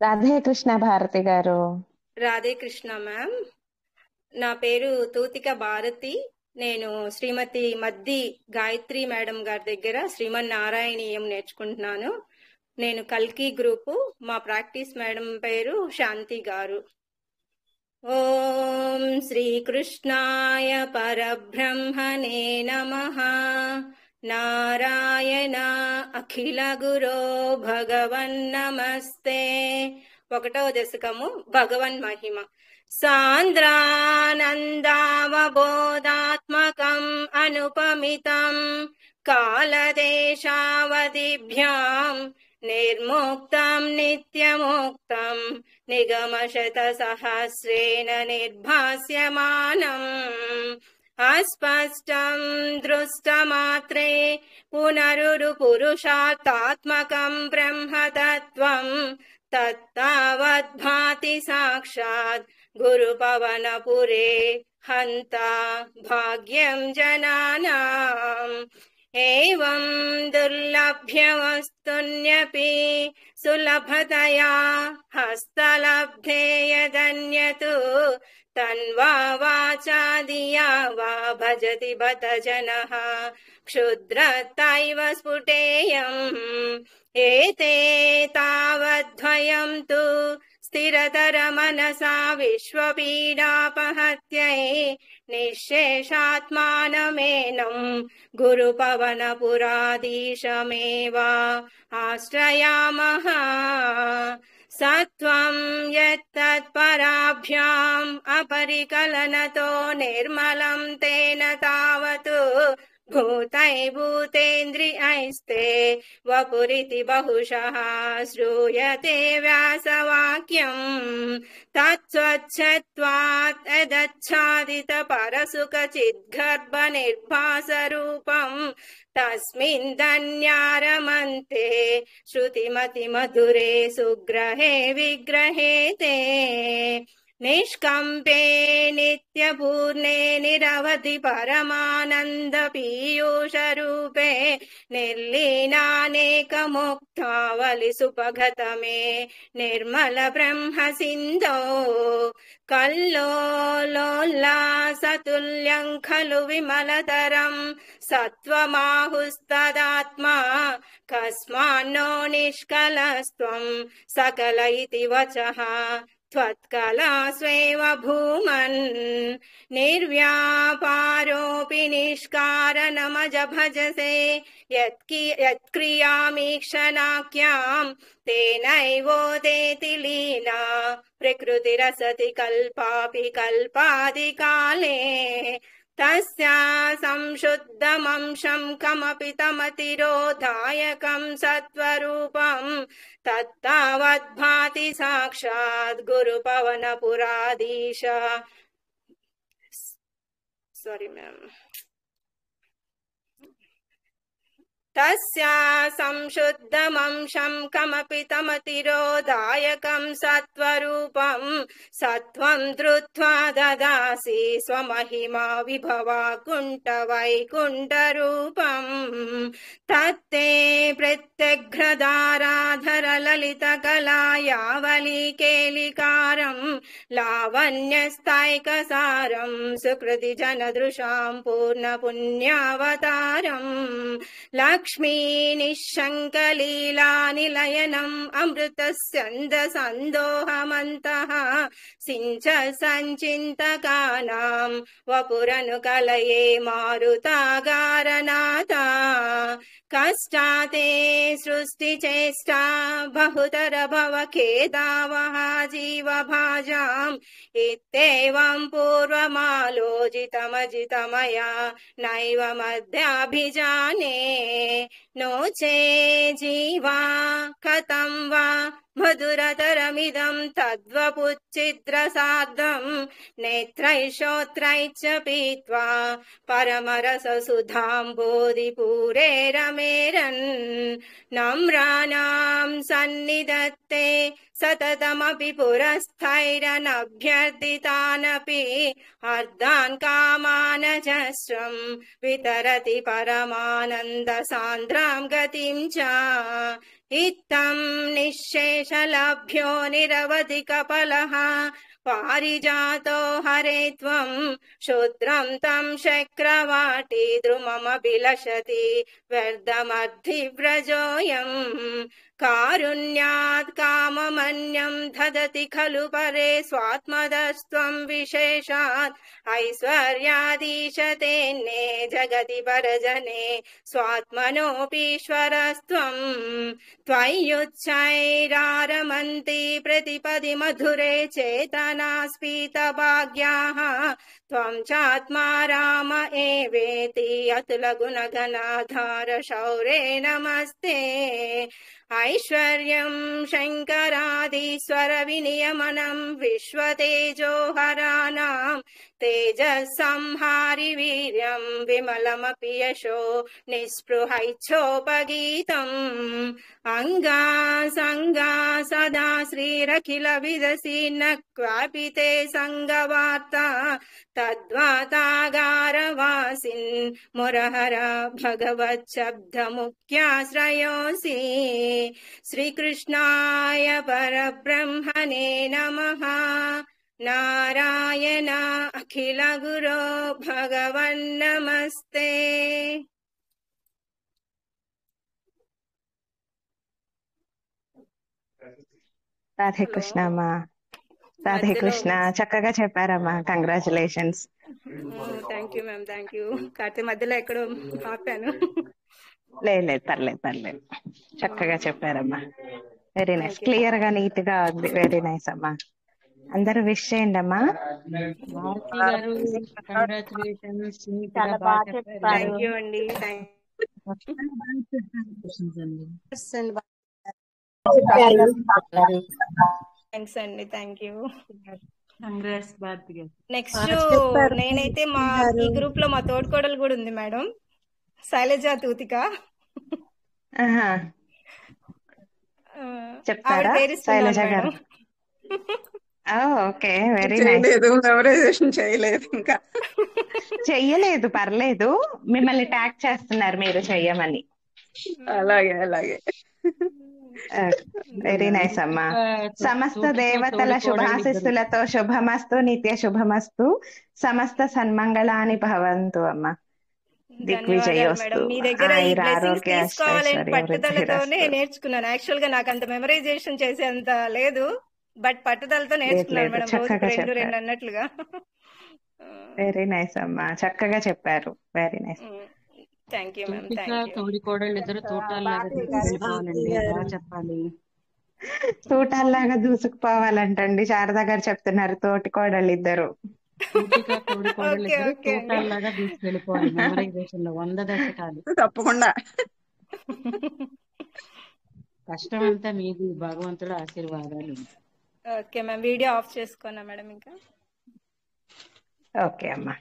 రాధే కృష్ణ భారతి గారు. రాధే కృష్ణ మ్యామ్. నా పేరు తూతిక భారతి. నేను శ్రీమతి మద్ది గాయత్రి మేడం గారి దగ్గర శ్రీమన్నారాయణీయం నేర్చుకుంటున్నాను. నేను కల్కి గ్రూపు. మా ప్రాక్టీస్ మేడం పేరు శాంతి గారు. ఓం శ్రీకృష్ణాయ పరబ్రహ్మణే నమః. నారాయణ అఖిల గురో భగవన్నమస్తే. ఒకటవ దశకము భగవన్ మహిమ. సాంద్రానందావబోధాత్మకం అనుపమితం కాలదేశావధిభ్యాం నిర్ముక్తం నిత్యముక్తం నిగమశత సహస్రేణ నిర్భాస్యమానం అస్పష్టం దృష్టమాత్రే పునరురు పురుషార్థాత్మకం బ్రహ్మతత్వం తత్తావద్భాతి సాక్షాత్ గురుపవనపురే హంతా భాగ్యం జనానాం. ఏవం దుర్లభ్యవస్తున్యపి సులభతయా హస్తలబ్ధే యదన్యతు తన్వా వాచాదియా వా భజతి బత జనః క్షుద్రతైవ స్ఫుటేయం. ఏతే తావద్వయం తు స్థిరతర మనసా విశ్వపీడాపహత్యై నిశ్శేషాత్మానమేనం గురుపవనపురాధీశమేవ ఆశ్రయామః. సత్వం యత్తత్పరాభ్యాం అపరికలనతో నిర్మలం తేన తావతు భూతై భూతేంద్రియైస్తే వపురితి బహుశః శ్రూయతే వ్యాసవాక్యం. తత్స్వచ్ఛత్వాత్ యదచ్ఛాదిత పరసుఖ చిద్గర్భ నిర్భాసరూపం తస్మిన్ ధన్యారమంతే శృతిమతి మధురే సుగ్రహే విగ్రహే తే. నిష్కంపే నిత్యపూర్ణే నిరవధి పరమానంద పీయూష రూపే నిర్లీనానేకముక్తావలి సుపగతమే నిర్మల బ్రహ్మ సింధో. కల్లోలోల్లాసతుల్యం ఖలు విమలతరం సత్వమాహుస్తదాత్మా కస్మాన్నో నిష్కలస్త్వం సకల ఇతి వచః త్వత్కలాస్వేవ భూమన్. నిర్వ్యాపారోऽపి నిష్కారణమజ భజసే యత్క్రియామీక్షణాఖ్యాం తేనైవోదేతి లీలా ప్రకృతిరసతి కల్పాపి కల్పాదికాలే. తస్యా సంశుద్ధమంశం కమపి తమతిరోధాయకం సత్వరూపం తత్తావద్భాతి సాక్షాత్ గురుపవనపురాధీశ. Sorry ma'am. తస్యా సంశుద్ధమంశం కమపి తమతిరోధాయకం సత్వరూపం సత్వం ధృత్వా దదాసి స్వమహిమా విభవా కుంఠ వైకుంఠరూపం. తత్తే ప్రత్యఘ్రదారాధర లలిత కళాయావళి కేళికారం లావణ్యస్థైకసారం సుకృతి జనదృశాం పూర్ణ పుణ్యావతారం. లక్ష్మీ నిశంకలీలా నిలయనం అమృతస్యంద సందోహమంతః సించ సంచింతకానాం వపురను కలయే మారుతాగారనాథ. కష్టాతే సృష్టి చేష్టా బహుతర భవ ఖేదావహ జీవభాజాం ఇత్యేవం పూర్వమాలోచితమజితమయా నైవ మధ్యాభిజానే. नो चे जीवा कथं वा मधुरतरमिदं तद्वपुच्छिद्रसार्धं नेत्रैश्रोत्रैश्च पीत्वा परमरससुधाम्बोधिपूरे रमेरन्. नम्राणां सन्निधत्ते सततमपि पुरस्थैरनभ्यर्थितानपि अर्धान् कामानजस्रं वितरति परमानन्दसान्द्रां गतिं च. इत्थं निःशेषलभ्यो निरवधिकफलः पारिजातो हरे त्वं शूद्रं तं शक्रवाटी द्रुममभिलषति व्यर्थमर्धिव्रजोऽयम् कारुण्यात् काममन्यं ददति खलु परे स्वात्मदस्त्वं विशेषात् ऐश्वर्यादीशतेऽन्ये जगति परजने स्वात्मनोऽपीश्वरस्त्वं त्वय्युच्चैरारमन्ति प्रतिपदि मधुरे चेतना स्फीतभाग्याः त्वं चात्मा राम एवेति अतुलगुणगणाधार शौरे नमस्ते ऐश्वर्यं शङ्करादीश्वर विनियमनं विश्वतेजोहराणां तेजस्संहारि वीर्यं विमलमपि यशो निःस्पृहैच्छोपगीतम् अङ्गा सदा श्रीरखिल विदसि न क्वापि ते सङ्गवार्ता तद्वातागारवासिन् मुरहर भगवच्छब्दमुख्याश्रयोऽसि श्रीकृष्णाय परब्रह्मणे नमः नारायण अखिल गुरो भगवन्नमस्ते రాధే హలో కృష్ణ అమ్మా. రాధే మధ్యలో కృష్ణ, చక్కగా చెప్పారమ్మా. Congratulations. Thank you ma'am, thank you. కాకపోతే మధ్యలో ఎక్కడో ఆపాను. లేదు పర్లేదు, చక్కగా చెప్పారమ్మా. Very nice, thank you. Clear గా నీట్ గా ఉంది. వెరీ నైస్ అమ్మా. అందరూ విష్ చేయండి అమ్మా. భారతి గారు కంగ్రాచులేషన్స్, నీట్ గా చాలా బాగా బాగా చెప్పారు. చెప్పారు. థ్యాంక్ యూ అండి. థ్యాంక్స్ అండి, థ్యాంక్ యూ. కంగ్రాట్స్ భారతి గారు. నెక్స్ట్ నేనైతే మా ఈ గ్రూప్ లో మా తోడుకోడలు కూడా ఉంది మేడం, శైలజ తూతిక. ఆహా, ఆవిడ చెప్తారా పేరు ఇస్తున్నాను శైలజ గారు? మేడం. Okay, very nice. చేయలేదు, మెమరైజేషన్ చేయలేదు, ఇంకా చెయ్యలేదు, పర్లేదు. మిమ్మల్ని ట్యాగ్ చేస్తున్నారు మీరు చెయ్యమని. అలాగే వెరీ నైస్ అమ్మా. సమస్త దేవతల శుభాశిస్సులతో శుభమస్తు, నిత్య శుభమస్తు, సమస్త సన్మంగళాని భవంతు అమ్మా. ధన్యవాదాలు మేడం. మీ దగ్గర ఈ బ్లెస్సింగ్స్ ఆరోగ్య తీసుకోవాలని పట్టుదలతోనే నేర్చుకున్నాను. యాక్చువల్ గా నాకు అంత మెమరైజేషన్ చేసేంత లేదు, బట్ పట్టుదలతో నేర్చుకున్నాను మేడం. రోజుకి రెండు అన్నట్లుగా. వెరీ నైస్ అమ్మా, చక్కగా చెప్పారు. Very nice. Thank you ma'am, thank you. తోడి కోడళ్ళు ఇద్దరు తోటల్లాగా దూసుకుపోవాలండి, బాగా చెప్పాలి. తోటల్లాగా దూసుకుపోవాలంటండి, శారదా గారు చెప్తున్నారు. తోటి కోడళ్ళు ఇద్దరు, తోడి కోడళ్ళు ఇద్దరు తోటల్లాగా దూసుకెళ్ళిపోవాలి. మెమరైజేషన్ లో 100 దశకాలు తప్పకుండా. కష్టం అంతా మీది, భగవంతుడు ఆశీర్వాదాలు. ఓకే మ్యామ్, వీడియో ఆఫ్ చేసుకున్నా మేడం ఇంకా. ఓకే అమ్మా.